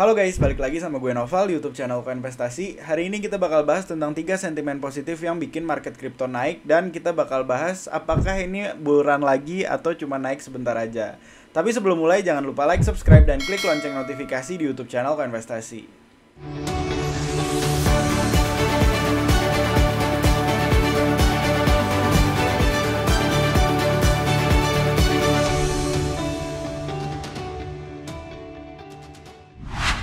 Halo guys, balik lagi sama gue Noval di YouTube channel Koinvestasi. Hari ini kita bakal bahas tentang 3 sentimen positif yang bikin market kripto naik, dan kita bakal bahas apakah ini bull run lagi atau cuma naik sebentar aja. Tapi sebelum mulai jangan lupa like, subscribe, dan klik lonceng notifikasi di YouTube channel Koinvestasi.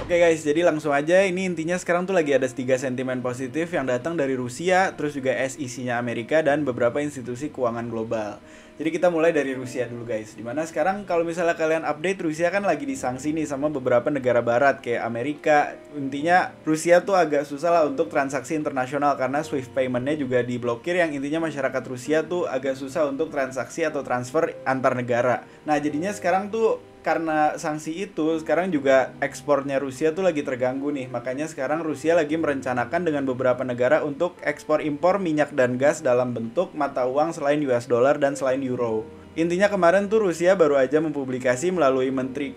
Oke guys, jadi langsung aja, ini intinya sekarang tuh lagi ada 3 sentimen positif yang datang dari Rusia, terus juga SEC-nya Amerika, dan beberapa institusi keuangan global. Jadi kita mulai dari Rusia dulu guys, dimana sekarang kalau misalnya kalian update, Rusia kan lagi disanksi nih sama beberapa negara barat kayak Amerika. Intinya Rusia tuh agak susah lah untuk transaksi internasional karena Swift payment-nya juga diblokir, yang intinya masyarakat Rusia tuh agak susah untuk transaksi atau transfer antar negara. Nah jadinya sekarang tuh karena sanksi itu, sekarang juga ekspornya Rusia tuh lagi terganggu nih. Makanya sekarang Rusia lagi merencanakan dengan beberapa negara untuk ekspor impor minyak dan gas dalam bentuk mata uang selain US dollar dan selain euro. Intinya kemarin tuh Rusia baru aja mempublikasi melalui menteri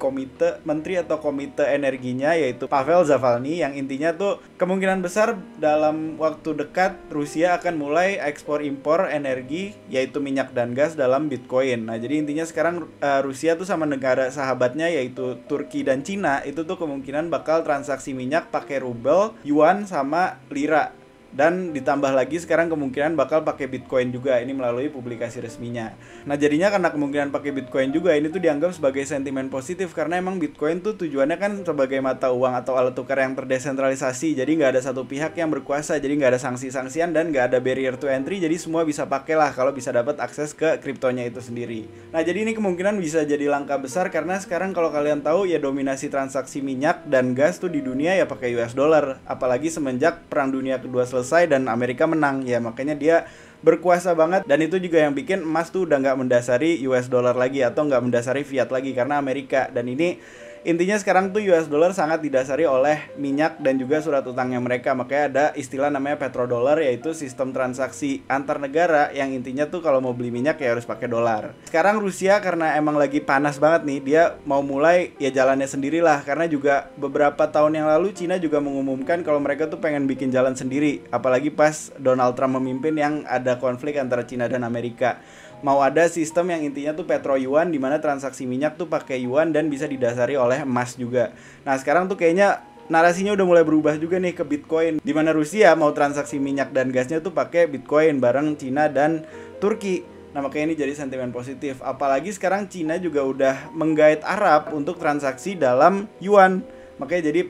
atau komite energinya, yaitu Pavel Zavalny, yang intinya tuh kemungkinan besar dalam waktu dekat Rusia akan mulai ekspor impor energi yaitu minyak dan gas dalam Bitcoin. Nah jadi intinya sekarang Rusia tuh sama negara sahabatnya yaitu Turki dan Cina itu tuh kemungkinan bakal transaksi minyak pakai rubel, yuan, sama lira. Dan ditambah lagi sekarang kemungkinan bakal pakai Bitcoin juga, ini melalui publikasi resminya. Nah jadinya karena kemungkinan pakai Bitcoin juga, ini tuh dianggap sebagai sentimen positif karena emang Bitcoin tuh tujuannya kan sebagai mata uang atau alat tukar yang terdesentralisasi. Jadi nggak ada satu pihak yang berkuasa, jadi nggak ada sanksi-sanksian dan nggak ada barrier to entry. Jadi semua bisa pakai lah kalau bisa dapat akses ke kriptonya itu sendiri. Nah jadi ini kemungkinan bisa jadi langkah besar karena sekarang kalau kalian tahu ya dominasi transaksi minyak dan gas tuh di dunia ya pakai US dollar. Apalagi semenjak Perang Dunia Kedua selesai dan Amerika menang, ya makanya dia berkuasa banget. Dan itu juga yang bikin emas tuh udah nggak mendasari US dollar lagi atau nggak mendasari fiat lagi karena Amerika. Dan ini intinya sekarang tuh US dollar sangat didasari oleh minyak dan juga surat utangnya mereka. Makanya ada istilah namanya petrodollar, yaitu sistem transaksi antar negara yang intinya tuh kalau mau beli minyak ya harus pakai dolar. Sekarang Rusia karena emang lagi panas banget nih, dia mau mulai ya jalannya sendirilah. Karena juga beberapa tahun yang lalu Cina juga mengumumkan kalau mereka tuh pengen bikin jalan sendiri. Apalagi pas Donald Trump memimpin yang ada konflik antara Cina dan Amerika. Mau ada sistem yang intinya tuh petro yuan, di mana transaksi minyak tuh pakai yuan dan bisa didasari oleh emas juga. Nah sekarang tuh kayaknya narasinya udah mulai berubah juga nih ke Bitcoin, di mana Rusia mau transaksi minyak dan gasnya tuh pakai Bitcoin bareng Cina dan Turki. Nah makanya ini jadi sentimen positif. Apalagi sekarang Cina juga udah menggait Arab untuk transaksi dalam yuan. Makanya jadi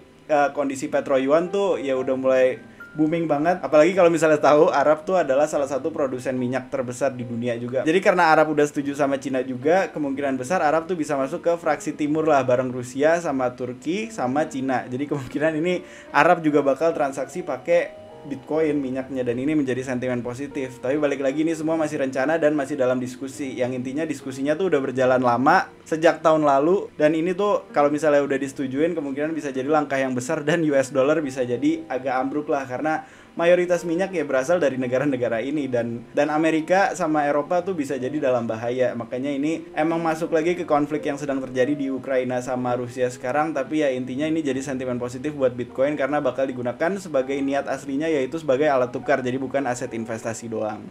kondisi petro yuan tuh ya udah mulai booming banget. Apalagi kalau misalnya tahu Arab tuh adalah salah satu produsen minyak terbesar di dunia juga. Jadi karena Arab udah setuju sama Cina juga, kemungkinan besar Arab tuh bisa masuk ke fraksi timur lah bareng Rusia sama Turki sama Cina. Jadi kemungkinan ini Arab juga bakal transaksi pakai Bitcoin minyaknya, dan ini menjadi sentimen positif. Tapi balik lagi ini semua masih rencana dan masih dalam diskusi. Yang intinya diskusinya tuh udah berjalan lama sejak tahun lalu, dan ini tuh kalau misalnya udah disetujuin kemungkinan bisa jadi langkah yang besar dan US dollar bisa jadi agak ambruk lah karena mayoritas minyak ya berasal dari negara-negara ini, dan Amerika sama Eropa tuh bisa jadi dalam bahaya. Makanya ini emang masuk lagi ke konflik yang sedang terjadi di Ukraina sama Rusia sekarang. Tapi ya intinya ini jadi sentimen positif buat Bitcoin karena bakal digunakan sebagai niat aslinya, yaitu sebagai alat tukar, jadi bukan aset investasi doang.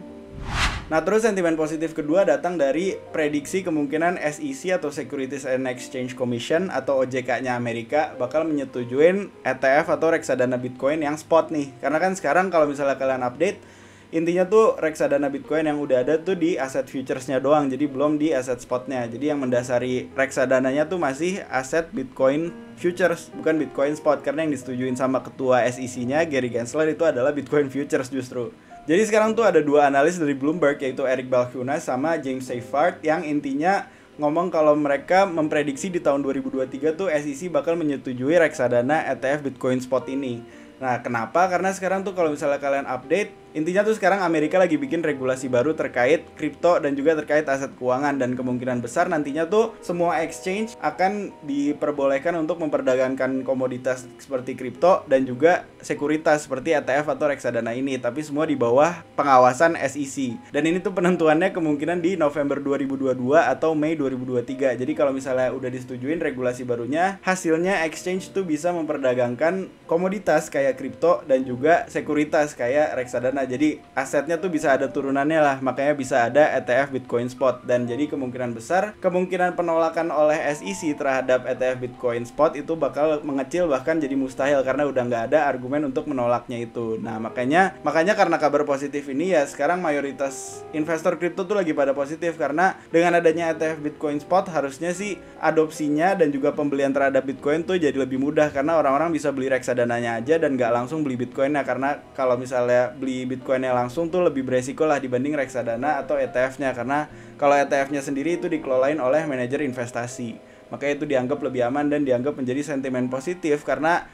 Nah terus sentimen positif kedua datang dari prediksi kemungkinan SEC atau Securities and Exchange Commission atau OJK-nya Amerika bakal menyetujuin ETF atau reksadana Bitcoin yang spot nih. Karena kan sekarang kalau misalnya kalian update, intinya tuh reksadana Bitcoin yang udah ada tuh di aset futuresnya doang, jadi belum di aset spotnya. Jadi yang mendasari reksadananya tuh masih aset Bitcoin futures, bukan Bitcoin spot. Karena yang disetujuin sama ketua SEC-nya Gary Gensler itu adalah Bitcoin futures justru. Jadi sekarang tuh ada dua analis dari Bloomberg, yaitu Eric Balchunas sama James Seyfarth, yang intinya ngomong kalau mereka memprediksi di tahun 2023 tuh SEC bakal menyetujui reksadana ETF Bitcoin spot ini. Nah kenapa? Karena sekarang tuh kalau misalnya kalian update, Intinya tuh sekarang Amerika lagi bikin regulasi baru terkait kripto dan juga terkait aset keuangan, dan kemungkinan besar nantinya tuh semua exchange akan diperbolehkan untuk memperdagangkan komoditas seperti kripto dan juga sekuritas seperti ETF atau reksadana ini, tapi semua di bawah pengawasan SEC. Dan ini tuh penentuannya kemungkinan di November 2022 atau Mei 2023. Jadi kalau misalnya udah disetujuin regulasi barunya, hasilnya exchange tuh bisa memperdagangkan komoditas kayak kripto dan juga sekuritas kayak reksadana. Jadi asetnya tuh bisa ada turunannya lah, makanya bisa ada ETF Bitcoin Spot. Dan jadi kemungkinan besar kemungkinan penolakan oleh SEC terhadap ETF Bitcoin Spot itu bakal mengecil, bahkan jadi mustahil karena udah nggak ada argumen untuk menolaknya itu. Nah makanya karena kabar positif ini ya sekarang mayoritas investor kripto tuh lagi pada positif, karena dengan adanya ETF Bitcoin Spot harusnya sih adopsinya dan juga pembelian terhadap Bitcoin tuh jadi lebih mudah, karena orang-orang bisa beli reksadananya aja dan nggak langsung beli Bitcoinnya. Karena kalau misalnya beli Bitcoinnya langsung tuh lebih beresiko lah dibanding reksadana atau ETF-nya, karena kalau ETF-nya sendiri itu dikelolain oleh manajer investasi. Makanya itu dianggap lebih aman dan dianggap menjadi sentimen positif, karena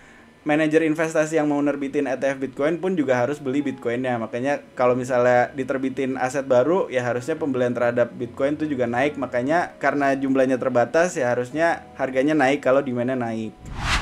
manajer investasi yang mau nerbitin ETF Bitcoin pun juga harus beli Bitcoinnya. Makanya kalau misalnya diterbitin aset baru ya harusnya pembelian terhadap Bitcoin itu juga naik. Makanya karena jumlahnya terbatas ya harusnya harganya naik kalau demand-nya naik.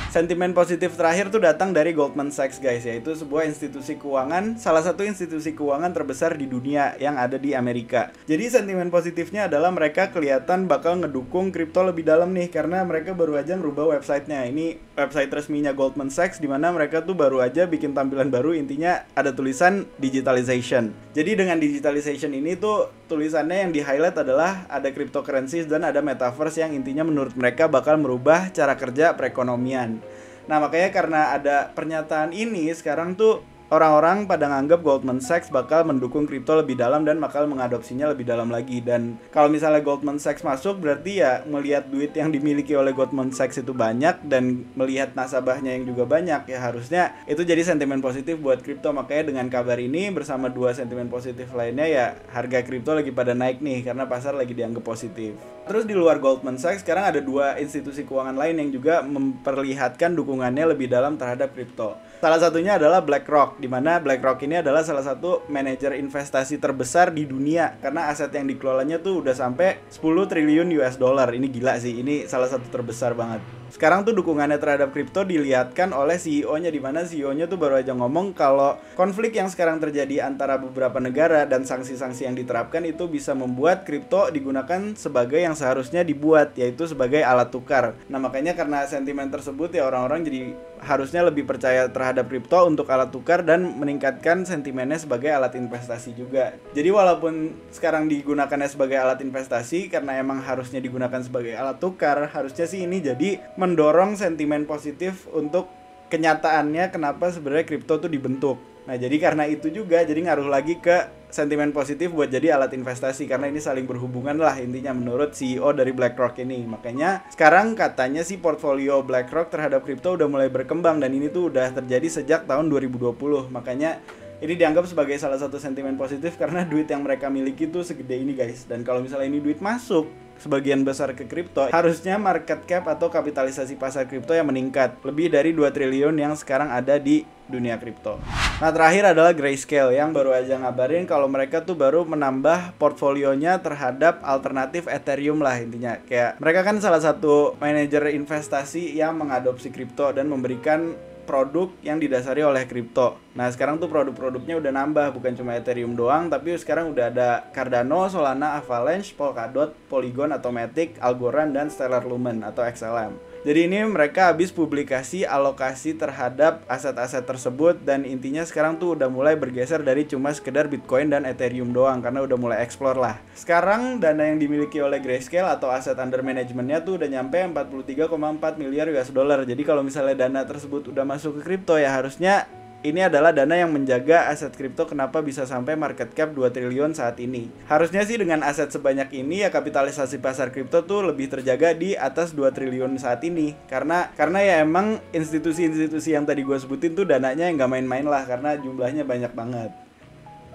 Sentimen positif terakhir tuh datang dari Goldman Sachs guys, yaitu sebuah institusi keuangan, salah satu institusi keuangan terbesar di dunia yang ada di Amerika. Jadi sentimen positifnya adalah mereka kelihatan bakal ngedukung kripto lebih dalam nih, karena mereka baru aja ngerubah websitenya. Ini website resminya Goldman Sachs, dimana mereka tuh baru aja bikin tampilan baru, intinya ada tulisan digitalization. Jadi dengan digitalization ini tuh tulisannya yang di highlight adalah ada cryptocurrencies dan ada metaverse yang intinya menurut mereka bakal merubah cara kerja perekonomian. Nah makanya karena ada pernyataan ini sekarang tuh orang-orang pada nganggap Goldman Sachs bakal mendukung kripto lebih dalam dan bakal mengadopsinya lebih dalam lagi. Dan kalau misalnya Goldman Sachs masuk berarti ya melihat duit yang dimiliki oleh Goldman Sachs itu banyak dan melihat nasabahnya yang juga banyak, ya harusnya itu jadi sentimen positif buat kripto. Makanya dengan kabar ini bersama dua sentimen positif lainnya ya harga kripto lagi pada naik nih karena pasar lagi dianggap positif. Terus di luar Goldman Sachs sekarang ada dua institusi keuangan lain yang juga memperlihatkan dukungannya lebih dalam terhadap kripto. Salah satunya adalah BlackRock, di mana BlackRock ini adalah salah satu manajer investasi terbesar di dunia karena aset yang dikelolanya tuh udah sampai 10 triliun US dollar. Ini gila sih, ini salah satu terbesar banget. Sekarang tuh dukungannya terhadap kripto dilihatkan oleh CEO-nya, di mana CEO-nya tuh baru aja ngomong kalau konflik yang sekarang terjadi antara beberapa negara dan sanksi-sanksi yang diterapkan itu bisa membuat kripto digunakan sebagai yang seharusnya dibuat, yaitu sebagai alat tukar. Nah makanya karena sentimen tersebut ya orang-orang jadi harusnya lebih percaya terhadap kripto untuk alat tukar dan meningkatkan sentimennya sebagai alat investasi juga. Jadi walaupun sekarang digunakannya sebagai alat investasi karena emang harusnya digunakan sebagai alat tukar, harusnya sih ini jadi mendorong sentimen positif untuk kenyataannya kenapa sebenarnya kripto tuh dibentuk. Nah jadi karena itu juga jadi ngaruh lagi ke sentimen positif buat jadi alat investasi, karena ini saling berhubungan lah intinya menurut CEO dari BlackRock ini. Makanya sekarang katanya sih portfolio BlackRock terhadap kripto udah mulai berkembang dan ini tuh udah terjadi sejak tahun 2020. Makanya ini dianggap sebagai salah satu sentimen positif karena duit yang mereka miliki tuh segede ini guys. Dan kalau misalnya ini duit masuk sebagian besar ke kripto, harusnya market cap atau kapitalisasi pasar kripto yang meningkat lebih dari 2 triliun yang sekarang ada di dunia kripto. Nah terakhir adalah Grayscale yang baru aja ngabarin kalau mereka tuh baru menambah portfolionya terhadap alternatif Ethereum lah intinya. Kayak mereka kan salah satu manajer investasi yang mengadopsi kripto dan memberikan produk yang didasari oleh kripto. Nah sekarang tuh produk-produknya udah nambah, bukan cuma Ethereum doang, tapi sekarang udah ada Cardano, Solana, Avalanche, Polkadot, Polygon atau Matic, Algorand, dan Stellar Lumen atau XLM. Jadi ini mereka habis publikasi alokasi terhadap aset-aset tersebut dan intinya sekarang tuh udah mulai bergeser dari cuma sekedar Bitcoin dan Ethereum doang karena udah mulai explore lah. Sekarang dana yang dimiliki oleh Grayscale atau aset under managementnya tuh udah nyampe 43,4 miliar US dollar. Jadi kalau misalnya dana tersebut udah masuk ke kripto ya harusnya ini adalah dana yang menjaga aset kripto kenapa bisa sampai market cap 2 triliun saat ini. Harusnya sih dengan aset sebanyak ini ya kapitalisasi pasar kripto tuh lebih terjaga di atas 2 triliun saat ini. Karena ya emang institusi-institusi yang tadi gue sebutin tuh dananya yang gak main-main lah karena jumlahnya banyak banget.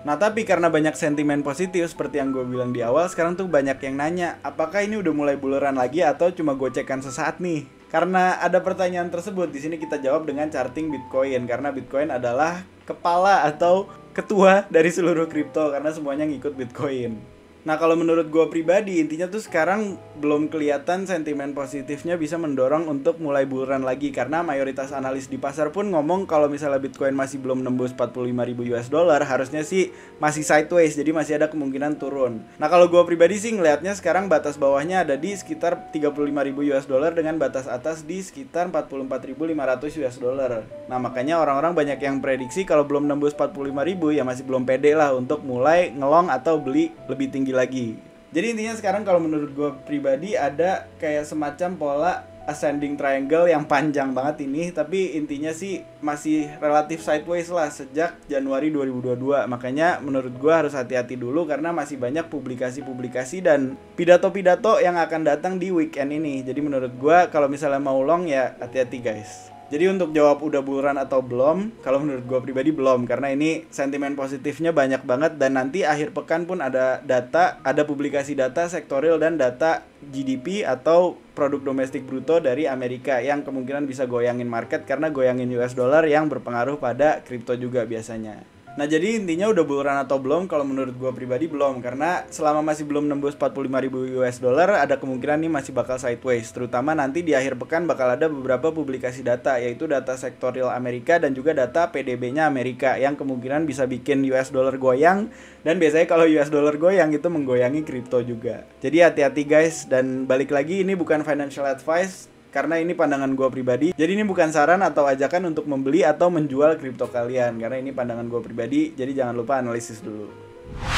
Nah tapi karena banyak sentimen positif seperti yang gue bilang di awal, sekarang tuh banyak yang nanya apakah ini udah mulai buleran lagi atau cuma gocekan sesaat nih. Karena ada pertanyaan tersebut, di sini kita jawab dengan charting Bitcoin, karena Bitcoin adalah kepala atau ketua dari seluruh kripto karena semuanya ngikut Bitcoin. Nah, kalau menurut gue pribadi, intinya tuh sekarang belum kelihatan sentimen positifnya bisa mendorong untuk mulai bull run lagi, karena mayoritas analis di pasar pun ngomong kalau misalnya Bitcoin masih belum nembus 45.000 US dollar, harusnya sih masih sideways, jadi masih ada kemungkinan turun. Nah, kalau gue pribadi sih ngelihatnya sekarang batas bawahnya ada di sekitar 35.000 US dollar dengan batas atas di sekitar 44.500 US dollar. Nah, makanya orang-orang banyak yang prediksi kalau belum nembus 45.000 ya masih belum pede lah untuk mulai ngelong atau beli lebih tinggi lagi. Jadi intinya sekarang kalau menurut gue pribadi ada kayak semacam pola ascending triangle yang panjang banget ini, tapi intinya sih masih relatif sideways lah sejak Januari 2022. Makanya menurut gue harus hati-hati dulu karena masih banyak publikasi-publikasi dan pidato-pidato yang akan datang di weekend ini. Jadi menurut gue kalau misalnya mau long ya hati-hati guys. Jadi untuk jawab udah bull run atau belum, kalau menurut gue pribadi belum, karena ini sentimen positifnya banyak banget dan nanti akhir pekan pun ada data, ada publikasi data sektorial dan data GDP atau produk domestik bruto dari Amerika yang kemungkinan bisa goyangin market karena goyangin US dollar yang berpengaruh pada kripto juga biasanya. Nah, jadi intinya udah bull run atau belum? Kalau menurut gue pribadi belum, karena selama masih belum nembus 45.000 US dollar ada kemungkinan nih masih bakal sideways, terutama nanti di akhir pekan bakal ada beberapa publikasi data, yaitu data sektorial Amerika dan juga data PDB-nya Amerika yang kemungkinan bisa bikin US dollar goyang, dan biasanya kalau US dollar goyang itu menggoyangi kripto juga. Jadi hati-hati guys, dan balik lagi ini bukan financial advice karena ini pandangan gue pribadi. Jadi ini bukan saran atau ajakan untuk membeli atau menjual kripto kalian, karena ini pandangan gue pribadi, jadi jangan lupa analisis dulu.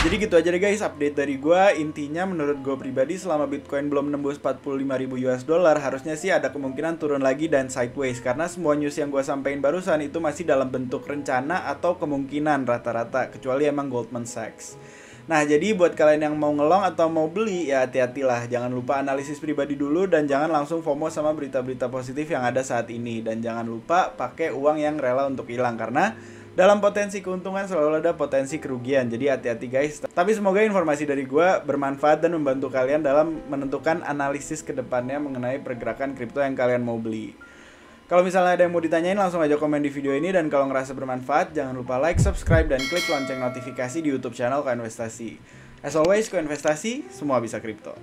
Jadi gitu aja deh guys update dari gue. Intinya menurut gue pribadi selama Bitcoin belum nembus 45.000 US dollar harusnya sih ada kemungkinan turun lagi dan sideways, karena semua news yang gue sampein barusan itu masih dalam bentuk rencana atau kemungkinan rata-rata, kecuali emang Goldman Sachs. Nah, jadi buat kalian yang mau ngelong atau mau beli, ya hati-hatilah. Jangan lupa analisis pribadi dulu dan jangan langsung FOMO sama berita-berita positif yang ada saat ini. Dan jangan lupa pakai uang yang rela untuk hilang, karena dalam potensi keuntungan selalu ada potensi kerugian. Jadi hati-hati guys. Tapi semoga informasi dari gue bermanfaat dan membantu kalian dalam menentukan analisis kedepannya mengenai pergerakan kripto yang kalian mau beli. Kalau misalnya ada yang mau ditanyain langsung aja komen di video ini, dan kalau ngerasa bermanfaat jangan lupa like, subscribe, dan klik lonceng notifikasi di YouTube channel Koinvestasi. As always, Koinvestasi, semua bisa kripto.